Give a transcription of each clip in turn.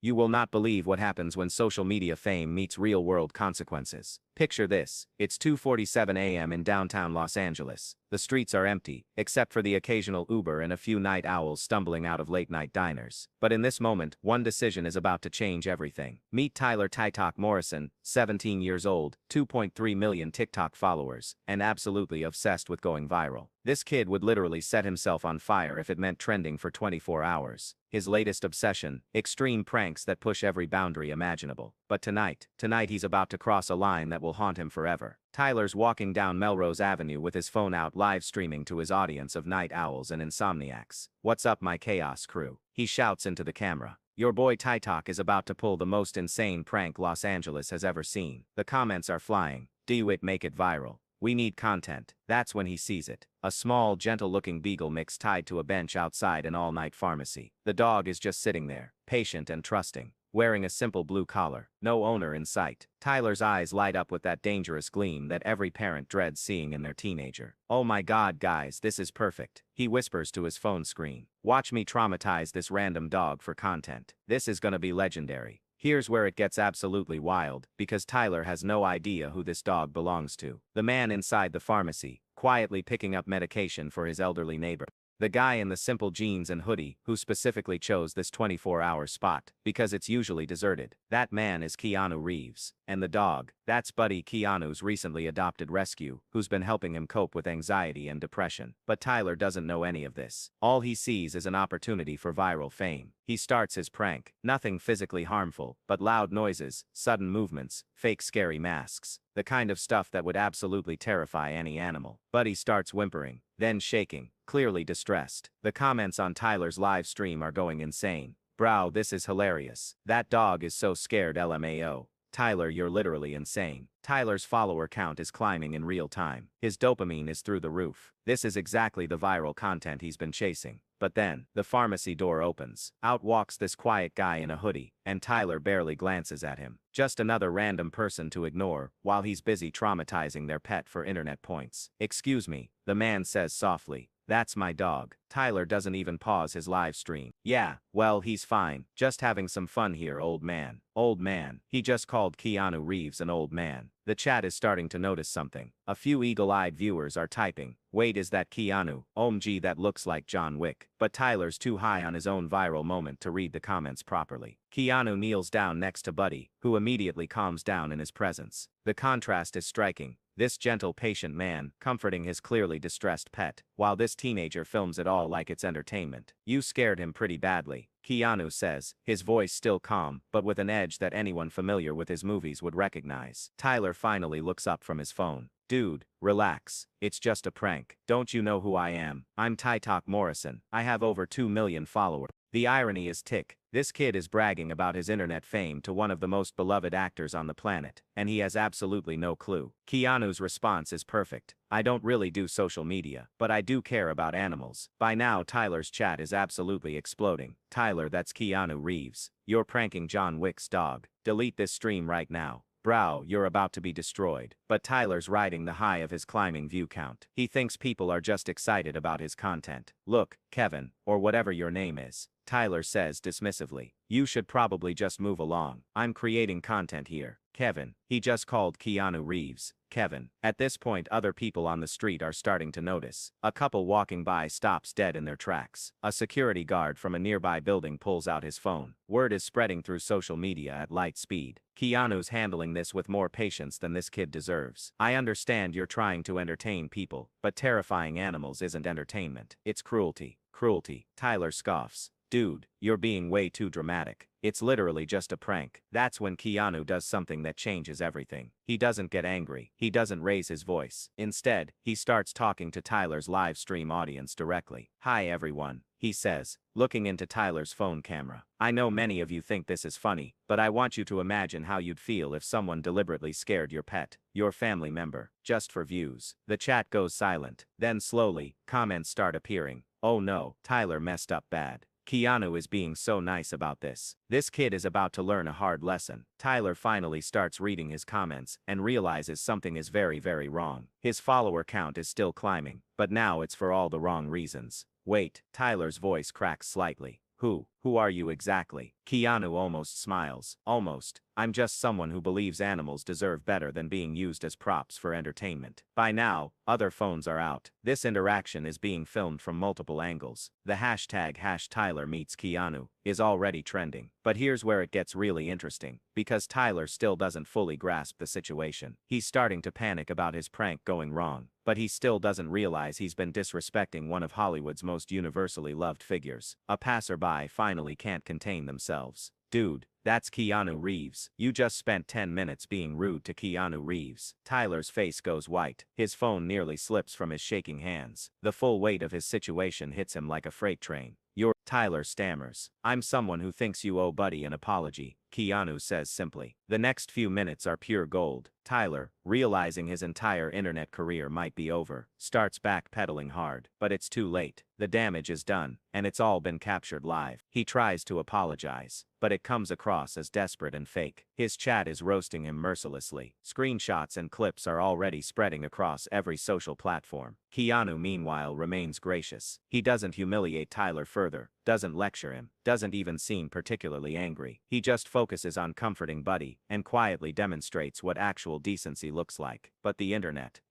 You will not believe what happens when social media fame meets real-world consequences. Picture this. It's 2:47 a.m. in downtown Los Angeles. The streets are empty, except for the occasional Uber and a few night owls stumbling out of late-night diners. But in this moment, one decision is about to change everything. Meet Tyler "Ty-Talk" Morrison, 17 years old, 2.3 million TikTok followers, and absolutely obsessed with going viral. This kid would literally set himself on fire if it meant trending for 24 hours. His latest obsession, extreme pranks that push every boundary imaginable. But tonight he's about to cross a line that will haunt him forever. Tyler's walking down Melrose Avenue with his phone out live streaming to his audience of night owls and insomniacs. "What's up, my chaos crew?" he shouts into the camera. Your boy Ty-Talk is about to pull the most insane prank Los Angeles has ever seen. The comments are flying. Do it, make it viral. We need content. That's when he sees it. A small, gentle-looking beagle mix tied to a bench outside an all-night pharmacy. The dog is just sitting there, patient and trusting, wearing a simple blue collar. No owner in sight. Tyler's eyes light up with that dangerous gleam that every parent dreads seeing in their teenager. "Oh my God, guys, this is perfect," he whispers to his phone screen. "Watch me traumatize this random dog for content. This is gonna be legendary." Here's where it gets absolutely wild, because Tyler has no idea who this dog belongs to. The man inside the pharmacy, quietly picking up medication for his elderly neighbor. The guy in the simple jeans and hoodie, who specifically chose this 24-hour spot, because it's usually deserted. That man is Keanu Reeves. And the dog, that's Buddy, Keanu's recently adopted rescue, who's been helping him cope with anxiety and depression. But Tyler doesn't know any of this. All he sees is an opportunity for viral fame. He starts his prank. Nothing physically harmful, but loud noises, sudden movements, fake scary masks. The kind of stuff that would absolutely terrify any animal. Buddy starts whimpering, then shaking, clearly distressed. The comments on Tyler's live stream are going insane. "Bro, this is hilarious. That dog is so scared, LMAO. Tyler, you're literally insane." Tyler's follower count is climbing in real time. His dopamine is through the roof. This is exactly the viral content he's been chasing. But then, the pharmacy door opens. Out walks this quiet guy in a hoodie, and Tyler barely glances at him. Just another random person to ignore, while he's busy traumatizing their pet for internet points. "Excuse me," the man says softly. "That's my dog." Tyler doesn't even pause his live stream. "Yeah, well, he's fine. Just having some fun here, old man." Old man. He just called Keanu Reeves an old man. The chat is starting to notice something. A few eagle-eyed viewers are typing, "Wait, is that Keanu? OMG, that looks like John Wick." But Tyler's too high on his own viral moment to read the comments properly. Keanu kneels down next to Buddy, who immediately calms down in his presence. The contrast is striking. This gentle, patient man, comforting his clearly distressed pet, while this teenager films it all like it's entertainment. "You scared him pretty badly," Keanu says, his voice still calm, but with an edge that anyone familiar with his movies would recognize. Tyler finally looks up from his phone. "Dude, relax. It's just a prank. Don't you know who I am? I'm Ty-Talk Morrison. I have over 2 million followers." The irony is tick. This kid is bragging about his internet fame to one of the most beloved actors on the planet, and he has absolutely no clue. Keanu's response is perfect. "I don't really do social media, but I do care about animals." By now Tyler's chat is absolutely exploding. "Tyler, that's Keanu Reeves. You're pranking John Wick's dog. Delete this stream right now. Bro, you're about to be destroyed." But Tyler's riding the high of his climbing view count. He thinks people are just excited about his content. "Look, Kevin, or whatever your name is," Tyler says dismissively. "You should probably just move along. I'm creating content here." Kevin. He just called Keanu Reeves Kevin. At this point, other people on the street are starting to notice. A couple walking by stops dead in their tracks. A security guard from a nearby building pulls out his phone. Word is spreading through social media at light speed. Keanu's handling this with more patience than this kid deserves. "I understand you're trying to entertain people, but terrifying animals isn't entertainment. It's cruelty." "Cruelty," Tyler scoffs. "Dude, you're being way too dramatic. It's literally just a prank." That's when Keanu does something that changes everything. He doesn't get angry. He doesn't raise his voice. Instead, he starts talking to Tyler's live stream audience directly. "Hi everyone," he says, looking into Tyler's phone camera. "I know many of you think this is funny, but I want you to imagine how you'd feel if someone deliberately scared your pet, your family member, just for views." The chat goes silent. Then slowly, comments start appearing. "Oh no, Tyler messed up bad. Keanu is being so nice about this. This kid is about to learn a hard lesson." Tyler finally starts reading his comments and realizes something is very, very wrong. His follower count is still climbing, but now it's for all the wrong reasons. "Wait," Tyler's voice cracks slightly. "Who? Who are you exactly? Keanu almost smiles. Almost. I'm just someone who believes animals deserve better than being used as props for entertainment. By now, other phones are out. This interaction is being filmed from multiple angles. The hashtag #TylerMeetsKeanu is already trending. But here's where it gets really interesting, because Tyler still doesn't fully grasp the situation. He's starting to panic about his prank going wrong, but he still doesn't realize he's been disrespecting one of Hollywood's most universally loved figures. A passerby finally can't contain themselves. Dude, that's Keanu Reeves. You just spent 10 minutes being rude to Keanu Reeves. Tyler's face goes white. His phone nearly slips from his shaking hands. The full weight of his situation hits him like a freight train. Tyler stammers. I'm someone who thinks you owe Buddy an apology, Keanu says simply. The next few minutes are pure gold. Tyler, realizing his entire internet career might be over, starts backpedaling hard. But it's too late. The damage is done, and it's all been captured live. He tries to apologize, but it comes across as desperate and fake. His chat is roasting him mercilessly. Screenshots and clips are already spreading across every social platform. Keanu meanwhile remains gracious. He doesn't humiliate Tyler further, doesn't lecture him, doesn't even seem particularly angry. He just focuses on comforting Buddy and quietly demonstrates what actual decency looks like. But the internet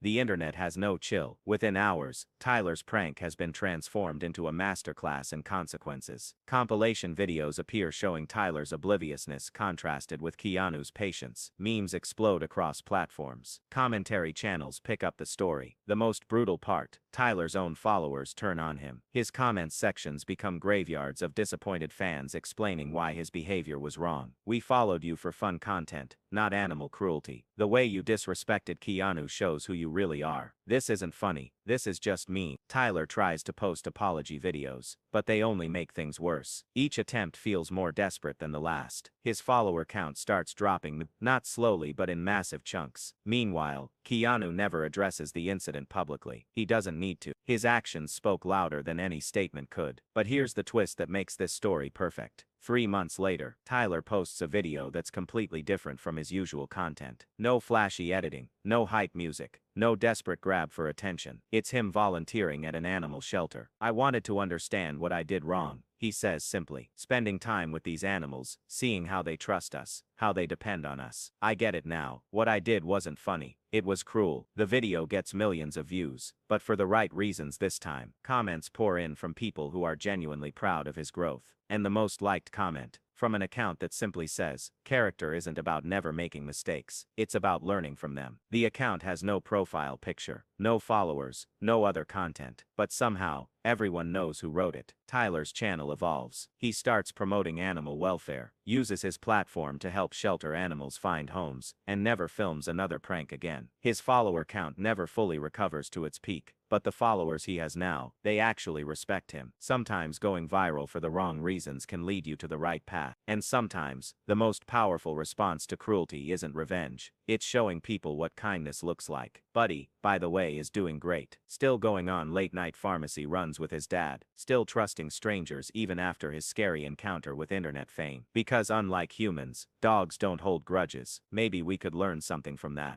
has no chill. Within hours, Tyler's prank has been transformed into a masterclass in consequences. Compilation videos appear showing Tyler's obliviousness contrasted with Keanu's patience. Memes explode across platforms. Commentary channels pick up the story. The most brutal part, Tyler's own followers turn on him. His comments sections become graveyards of disappointed fans explaining why his behavior was wrong. We followed you for fun content, not animal cruelty. The way you disrespected Keanu shows who you really are. This isn't funny, this is just mean. Tyler tries to post apology videos, but they only make things worse. Each attempt feels more desperate than the last. His follower count starts dropping, not slowly but in massive chunks. Meanwhile, Keanu never addresses the incident publicly. He doesn't need to. His actions spoke louder than any statement could. But here's the twist that makes this story perfect. 3 months later, Tyler posts a video that's completely different from his usual content. No flashy editing, no hype music, no desperate grab for attention. It's him volunteering at an animal shelter. I wanted to understand what I did wrong, he says simply. Spending time with these animals, seeing how they trust us, how they depend on us. I get it now. What I did wasn't funny. It was cruel. The video gets millions of views, but for the right reasons this time. Comments pour in from people who are genuinely proud of his growth. And the most liked comment, from an account that simply says, "Character isn't about never making mistakes, it's about learning from them." The account has no profile picture, no followers, no other content, but somehow, everyone knows who wrote it. Tyler's channel evolves. He starts promoting animal welfare, uses his platform to help shelter animals find homes, and never films another prank again. His follower count never fully recovers to its peak, but the followers he has now, they actually respect him. Sometimes going viral for the wrong reasons can lead you to the right path. And sometimes, the most powerful response to cruelty isn't revenge. It's showing people what kindness looks like. Buddy, by the way, is doing great. Still going on late-night pharmacy runs with his dad. Still trusting strangers even after his scary encounter with internet fame. Because unlike humans, dogs don't hold grudges. Maybe we could learn something from that.